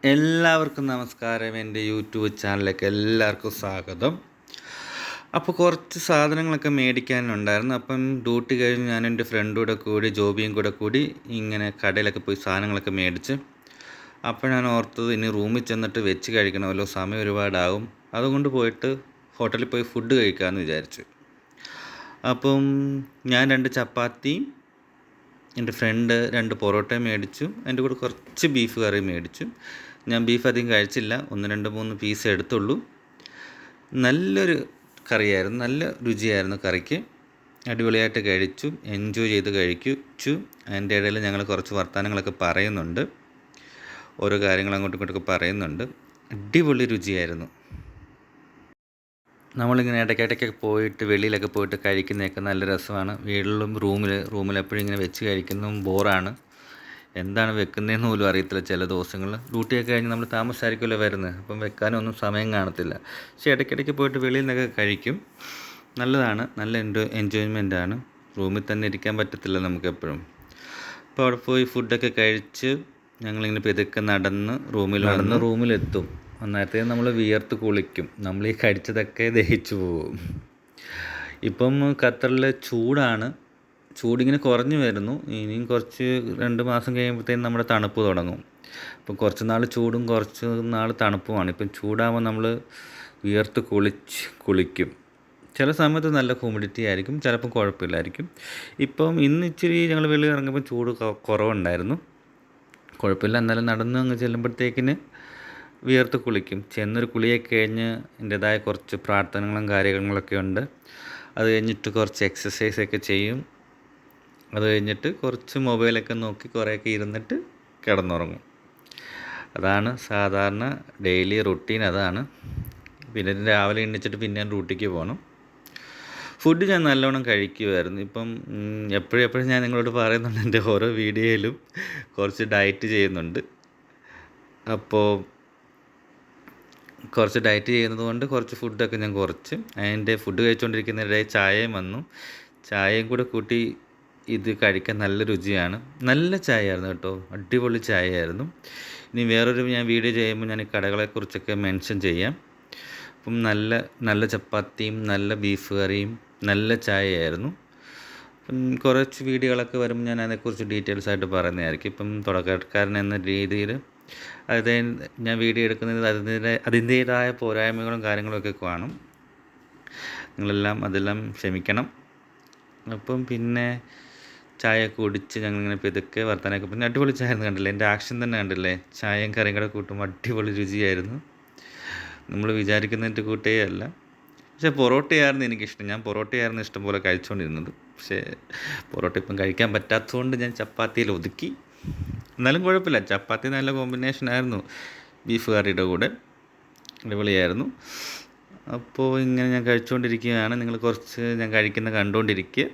എല്ലാവർക്കും നമസ്കാരം. എൻ്റെ യൂട്യൂബ് ചാനലിലേക്ക് എല്ലാവർക്കും സ്വാഗതം. അപ്പോൾ കുറച്ച് സാധനങ്ങളൊക്കെ മേടിക്കാനുണ്ടായിരുന്നു. അപ്പം ഡ്യൂട്ടി കഴിഞ്ഞ് ഞാൻ എൻ്റെ ഫ്രണ്ടും കൂടി ജോബിയും കൂടി ഇങ്ങനെ കടയിലൊക്കെ പോയി സാധനങ്ങളൊക്കെ മേടിച്ച് അപ്പോൾ ഞാൻ ഓർത്തത് ഇനി റൂമിൽ ചെന്നിട്ട് വെച്ച് കഴിക്കണമല്ലോ, സമയം ഒരുപാടാകും. അതുകൊണ്ട് പോയിട്ട് ഹോട്ടലിൽ പോയി ഫുഡ് കഴിക്കാമെന്ന് വിചാരിച്ചു. അപ്പം ഞാൻ 2 ചപ്പാത്തിയും എൻ്റെ ഫ്രണ്ട് 2 പൊറോട്ടയും മേടിച്ചു. എൻ്റെ കൂടെ കുറച്ച് ബീഫ് കറി മേടിച്ചു. ഞാൻ ബീഫ് അധികം കഴിച്ചില്ല, 1, 2, 3 പീസ് എടുത്തുള്ളൂ. നല്ലൊരു കറിയായിരുന്നു, നല്ല രുചിയായിരുന്നു കറിക്ക്. അടിപൊളിയായിട്ട് കഴിച്ചു, എൻജോയ് ചെയ്ത് കഴിച്ചു. അതിൻ്റെ ഇടയിൽ ഞങ്ങൾ കുറച്ച് വർത്തമാനങ്ങളൊക്കെ പറയുന്നുണ്ട്, ഓരോ കാര്യങ്ങൾ അങ്ങോട്ടും ഇങ്ങോട്ടൊക്കെ പറയുന്നുണ്ട്. അടിപൊളി രുചിയായിരുന്നു. നമ്മളിങ്ങനെ ഇടയ്ക്കിടയ്ക്കൊക്കെ പോയിട്ട് വെളിയിലൊക്കെ പോയിട്ട് കഴിക്കുന്നതൊക്കെ നല്ല രസമാണ്. വീട്ടിലും റൂമിലെപ്പോഴും ഇങ്ങനെ വെച്ച് കഴിക്കുന്നതും ബോറാണ്. എന്താണ് വെക്കുന്നതെന്ന് പോലും അറിയത്തില്ല. ചില ദിവസങ്ങൾ ഡ്യൂട്ടിയൊക്കെ കഴിഞ്ഞ് നമ്മൾ താമസിച്ചായിരിക്കുമല്ലോ വരുന്നത്, അപ്പം വെക്കാനൊന്നും സമയം കാണത്തില്ല. പക്ഷേ ഇടയ്ക്കിടയ്ക്ക് പോയിട്ട് വെളിയിൽ നിന്നൊക്കെ കഴിക്കും. നല്ലതാണ്, നല്ല എൻജോയ്മെൻറ്റാണ്. റൂമിൽ തന്നെ ഇരിക്കാൻ പറ്റത്തില്ല നമുക്കെപ്പോഴും. അപ്പോൾ അവിടെ പോയി ഫുഡൊക്കെ കഴിച്ച് ഞങ്ങളിങ്ങനെ പെതുക്കെ നടന്ന് റൂമിലെത്തും. അന്നേരത്തേക്ക് നമ്മൾ വിയർത്ത് കുളിക്കും. നമ്മൾ ഈ കഴിച്ചതൊക്കെ ദഹിച്ചു പോകും. ഇപ്പം ഖത്തറിൽ ചൂടാണ്. ചൂടിങ്ങനെ കുറഞ്ഞു വരുന്നു. ഇനിയും കുറച്ച് 2 മാസം കഴിയുമ്പോഴത്തേക്കും നമ്മുടെ തണുപ്പ് തുടങ്ങും. അപ്പം കുറച്ച് നാൾ ചൂടും കുറച്ച് നാൾ തണുപ്പുമാണ്. ഇപ്പം ചൂടാകുമ്പോൾ നമ്മൾ വിയർത്ത് കുളിക്കും. ചില സമയത്ത് നല്ല ഹ്യൂമിഡിറ്റി ആയിരിക്കും, ചിലപ്പം കുഴപ്പമില്ലായിരിക്കും. ഇപ്പം ഇന്ന് ഇച്ചിരി ഞങ്ങൾ വെളിയിൽ ഇറങ്ങിയപ്പോൾ ചൂട് കുറവുണ്ടായിരുന്നു. കുഴപ്പമില്ല, എന്നാലും നടന്ന് അങ്ങ് ചെല്ലുമ്പോഴത്തേക്കിന് വിയർത്ത് കുളിക്കും. ചെന്നൊരു കുളിയൊക്കെ കഴിഞ്ഞ് എൻ്റേതായ കുറച്ച് പ്രാർത്ഥനകളും കാര്യങ്ങളൊക്കെ ഉണ്ട്. അത് കഴിഞ്ഞിട്ട് കുറച്ച് എക്സസൈസൊക്കെ ചെയ്യും. അത് കഴിഞ്ഞിട്ട് കുറച്ച് മൊബൈലൊക്കെ നോക്കി കുറേയൊക്കെ ഇരുന്നിട്ട് കിടന്നുറങ്ങും. അതാണ് സാധാരണ ഡെയിലി റുട്ടീൻ. അതാണ്. പിന്നെ രാവിലെ എണീച്ചിട്ട് പിന്നെ ഡ്യൂട്ടിക്ക് പോകണം. ഫുഡ് ഞാൻ നല്ലോണം കഴിക്കുമായിരുന്നു. ഇപ്പം എപ്പോഴും ഞാൻ നിങ്ങളോട് പറയുന്നുണ്ട്, എൻ്റെ ഓരോ വീഡിയോയിലും കുറച്ച് ഡയറ്റ് ചെയ്യുന്നുണ്ട്. അപ്പോൾ കുറച്ച് ഡയറ്റ് ചെയ്യുന്നത് കൊണ്ട് കുറച്ച് ഫുഡൊക്കെ ഞാൻ കുറച്ച്. അതിൻ്റെ ഫുഡ് കഴിച്ചുകൊണ്ടിരിക്കുന്നതിനിടെ ചായയും വന്നു. ചായയും കൂടെ കൂട്ടി ഇത് കഴിക്കാൻ നല്ല രുചിയാണ്. നല്ല ചായയായിരുന്നു കേട്ടോ, അടിപൊളി ചായയായിരുന്നു. ഇനി വേറൊരു ഞാൻ വീഡിയോ ചെയ്യുമ്പോൾ ഞാൻ ഈ കടകളെക്കുറിച്ചൊക്കെ മെൻഷൻ ചെയ്യാം. അപ്പം നല്ല ചപ്പാത്തിയും നല്ല ബീഫ് കറിയും നല്ല ചായയായിരുന്നു. കുറച്ച് വീഡിയോകളൊക്കെ വരുമ്പോൾ ഞാൻ അതിനെക്കുറിച്ച് ഡീറ്റെയിൽസ് ആയിട്ട് പറയുന്നതായിരിക്കും. ഇപ്പം തുടക്കക്കാരൻ എന്ന രീതിയിൽ ഞാൻ വീഡിയോ എടുക്കുന്നത് അതിൻ്റേതായ പോരായ്മകളും കാര്യങ്ങളൊക്കെ കാണും. അതെല്ലാം ക്ഷമിക്കണം. അപ്പം പിന്നെ ചായ കുടിച്ച് ഞങ്ങളിങ്ങനെ പെതുക്കെ വർത്താനൊക്കെ പിന്നെ അടിപൊളി ചായ കണ്ടില്ലേ, എൻ്റെ ആക്ഷൻ തന്നെ കണ്ടില്ലേ. ചായയും കറിയും കൂടെ കൂട്ടുമ്പോൾ അടിപൊളി രുചിയായിരുന്നു. നമ്മൾ വിചാരിക്കുന്നതിൻ്റെ കൂട്ടേ അല്ല. പക്ഷേ പൊറോട്ടയായിരുന്നു എനിക്കിഷ്ടം. ഞാൻ പൊറോട്ടയായിരുന്നു ഇഷ്ടം പോലെ കഴിച്ചുകൊണ്ടിരുന്നത്. പക്ഷേ പൊറോട്ട ഇപ്പം കഴിക്കാൻ പറ്റാത്തതുകൊണ്ട് ഞാൻ ചപ്പാത്തിയിൽ ഒതുക്കി. എന്നാലും കുഴപ്പമില്ല, ചപ്പാത്തി നല്ല കോമ്പിനേഷനായിരുന്നു ബീഫ് കറിയുടെ കൂടെ. അടിപൊളിയായിരുന്നു. അപ്പോൾ ഇങ്ങനെ ഞാൻ കഴിച്ചുകൊണ്ടിരിക്കുകയാണ്. നിങ്ങൾ കുറച്ച് ഞാൻ കഴിക്കുന്ന കണ്ടുകൊണ്ടിരിക്കുക.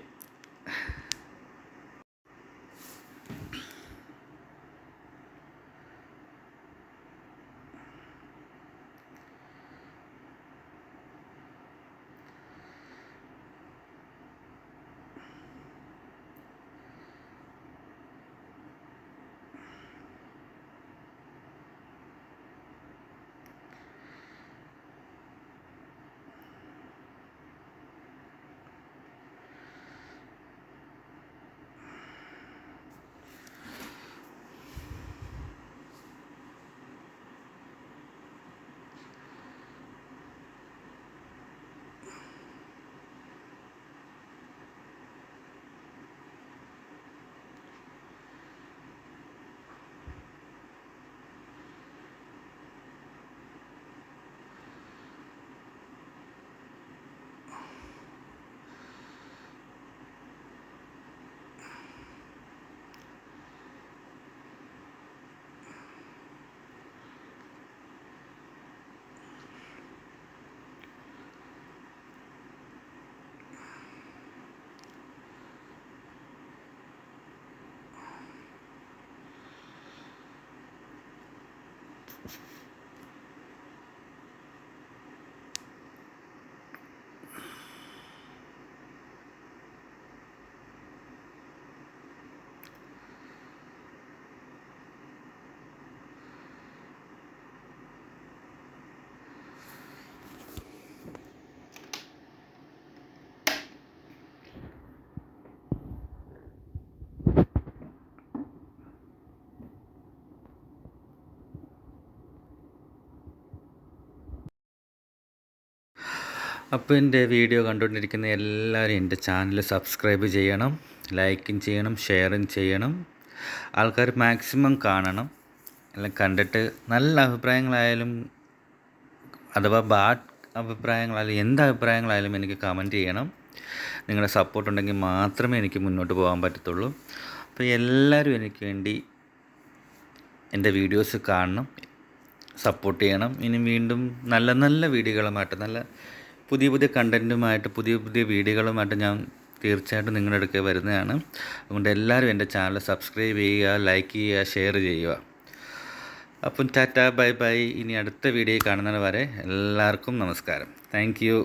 അപ്പോൾ എൻ്റെ വീഡിയോ കണ്ടുകൊണ്ടിരിക്കുന്ന എല്ലാവരും എൻ്റെ ചാനൽ സബ്സ്ക്രൈബ് ചെയ്യണം, ലൈക്കും ചെയ്യണം, ഷെയറും ചെയ്യണം. ആൾക്കാർ മാക്സിമം കാണണം. എല്ലാം കണ്ടിട്ട് നല്ല അഭിപ്രായങ്ങളായാലും അഥവാ ബാഡ് അഭിപ്രായങ്ങളായാലും എന്ത് അഭിപ്രായങ്ങളായാലും എനിക്ക് കമൻറ്റ് ചെയ്യണം. നിങ്ങളുടെ സപ്പോർട്ട് ഉണ്ടെങ്കിൽ മാത്രമേ എനിക്ക് മുന്നോട്ട് പോകാൻ പറ്റത്തുള്ളൂ. അപ്പോൾ എല്ലാവരും എനിക്ക് വേണ്ടി എൻ്റെ വീഡിയോസ് കാണണം, സപ്പോർട്ട് ചെയ്യണം. ഇനി വീണ്ടും നല്ല നല്ല വീഡിയോകളുമായിട്ട്, നല്ല പുതിയ പുതിയ കണ്ടൻറ്റുമായിട്ട്, പുതിയ പുതിയ വീഡിയോകളുമായിട്ട് ഞാൻ തീർച്ചയായിട്ടും നിങ്ങളുടെ അടുക്കൽ വരുന്നതാണ്. അതുകൊണ്ട് എല്ലാവരും എൻ്റെ ചാനൽ സബ്സ്ക്രൈബ് ചെയ്യുക, ലൈക്ക് ചെയ്യുക, ഷെയർ ചെയ്യുക. അപ്പം ടാറ്റ, ബൈ ബൈ. ഇനി അടുത്ത വീഡിയോ കാണുന്നത് വരെ എല്ലാവർക്കും നമസ്കാരം. Thank you.